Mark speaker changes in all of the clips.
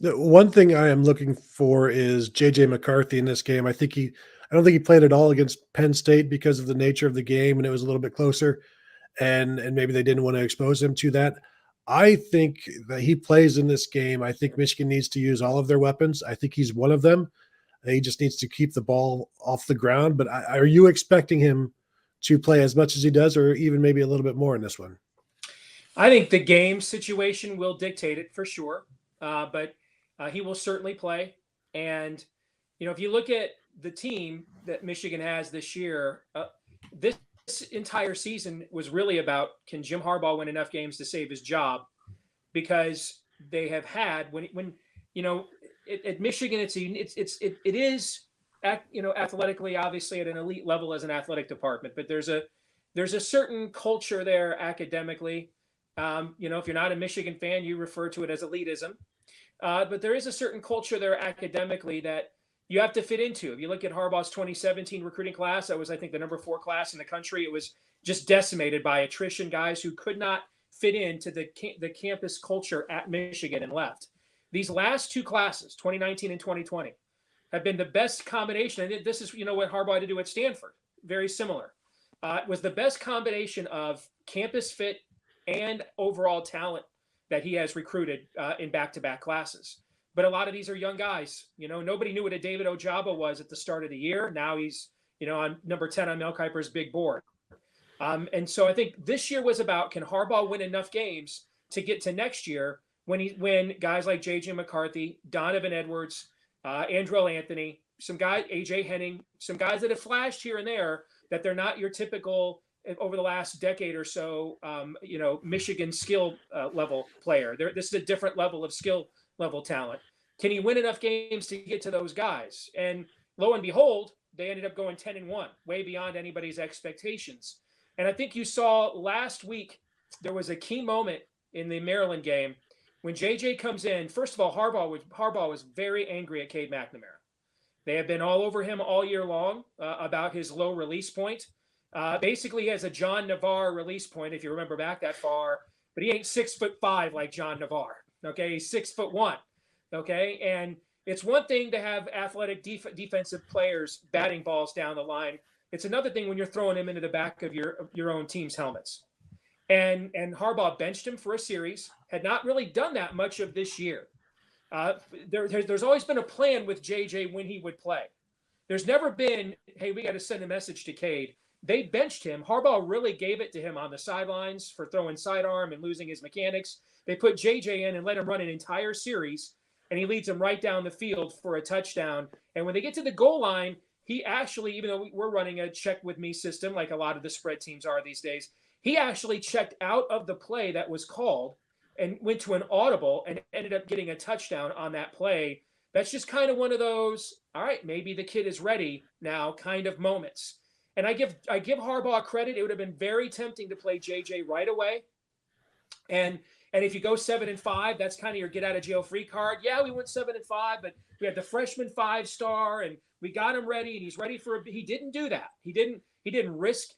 Speaker 1: The one thing I am looking for is JJ McCarthy in this game. I don't think he played at all against Penn State because of the nature of the game, and it was a little bit closer, and maybe they didn't want to expose him to that. I think that he plays in this game. I think Michigan needs to use all of their weapons. I think he's one of them. He just needs to keep the ball off the ground. But are you expecting him to play as much as he does, or even maybe a little bit more in this one?
Speaker 2: I think the game situation will dictate it for sure, but he will certainly play. And if you look at the team that Michigan has this year, this entire season was really about, can Jim Harbaugh win enough games to save his job? Because they have had when at Michigan it is athletically obviously at an elite level as an athletic department, but there's a certain culture there academically. If you're not a Michigan fan, you refer to it as elitism. But there is a certain culture there academically that you have to fit into. If you look at Harbaugh's 2017 recruiting class, that was, I think, the number 4 class in the country. It was just decimated by attrition, guys who could not fit into the campus culture at Michigan and left. These last 2 classes, 2019 and 2020, have been the best combination. And this is, what Harbaugh had to do at Stanford. Very similar. It was the best combination of campus fit and overall talent that he has recruited in back-to-back classes. But a lot of these are young guys. Nobody knew what a David Ojabo was at the start of the year. Now he's, on number 10 on Mel Kiper's big board. And so I think this year was about, can Harbaugh win enough games to get to next year when guys like JJ McCarthy, Donovan Edwards, Andrell Anthony, some guys, AJ Henning, some guys that have flashed here and there, that they're not your typical over the last decade or so, Michigan skill level player. This is a different level of skill level talent. Can he win enough games to get to those guys? And lo and behold, they ended up going 10-1, way beyond anybody's expectations. And I think you saw last week, there was a key moment in the Maryland game when JJ comes in. First of all, Harbaugh was very angry at Cade McNamara. They have been all over him all year long about his low release point. Basically, he has a John Navarre release point, if you remember back that far, but he ain't 6'5" like John Navarre. Okay, he's 6'1". Okay, and it's one thing to have athletic defensive players batting balls down the line. It's another thing when you're throwing him into the back of your own team's helmets. And Harbaugh benched him for a series. Had not really done that much of this year. There's always been a plan with JJ when he would play. There's never been, hey, we got to send a message to Cade. They benched him. Harbaugh really gave it to him on the sidelines for throwing sidearm and losing his mechanics. They put JJ in and let him run an entire series, and he leads them right down the field for a touchdown. And when they get to the goal line, he actually, even though we're running a check with me system like a lot of the spread teams are these days, he actually checked out of the play that was called and went to an audible and ended up getting a touchdown on that play. That's just kind of one of those, all right, maybe the kid is ready now kind of moments. And I give Harbaugh credit. It would have been very tempting to play JJ right away. And if you go 7-5, that's kind of your get out of jail free card. Yeah, we went 7-5, but we had the freshman 5-star and we got him ready and he's ready for he didn't do that. He didn't risk,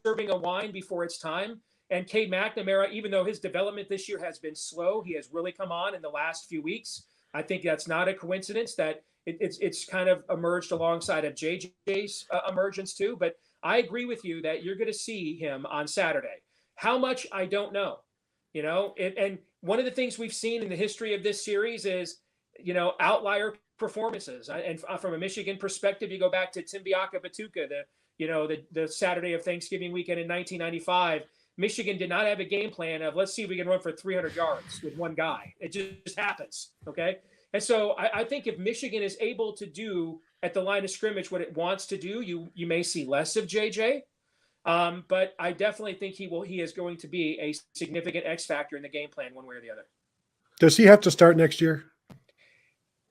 Speaker 2: serving a wine before it's time. And Cade McNamara, even though his development this year has been slow, he has really come on in the last few weeks. I think that's not a coincidence that it's kind of emerged alongside of JJ's emergence too. But I agree with you that you're going to see him on Saturday. How much, I don't know. And one of the things we've seen in the history of this series is, outlier performances. And from a Michigan perspective, you go back to Timbiaka Batuka, the Saturday of Thanksgiving weekend in 1995. Michigan did not have a game plan of, let's see if we can run for 300 yards with one guy. It just happens, okay? And so I think if Michigan is able to do at the line of scrimmage what it wants to do, you may see less of JJ. But I definitely think he is going to be a significant X factor in the game plan one way or the other.
Speaker 1: Does he have to start next year?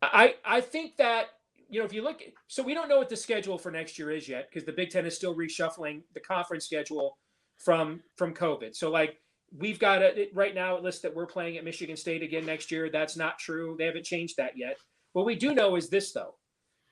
Speaker 2: I think that, if you look, so we don't know what the schedule for next year is yet because the Big Ten is still reshuffling the conference schedule from COVID. So we've got right now a list that we're playing at Michigan State again next year. That's not true. They haven't changed that yet. What we do know is this, though,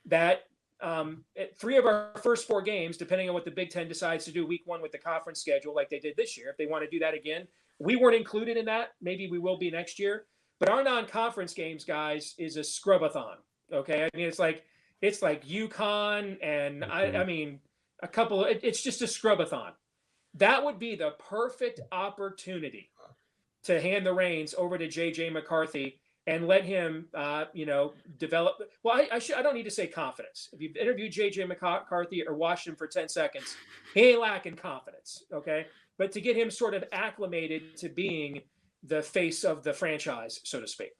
Speaker 2: that 3 of our first 4 games, depending on what the Big Ten decides to do week 1 with the conference schedule like they did this year, if they want to do that again, we weren't included in that. Maybe we will be next year. But our non-conference games, guys, is a scrubathon. Okay, I mean it's like UConn and I mean a couple. It's just a scrubathon. That would be the perfect opportunity to hand the reins over to JJ McCarthy and let him, develop. Well, I don't need to say confidence. If you've interviewed JJ McCarthy or watched him for 10 seconds, he ain't lacking confidence. Okay. But to get him sort of acclimated to being the face of the franchise, so to speak.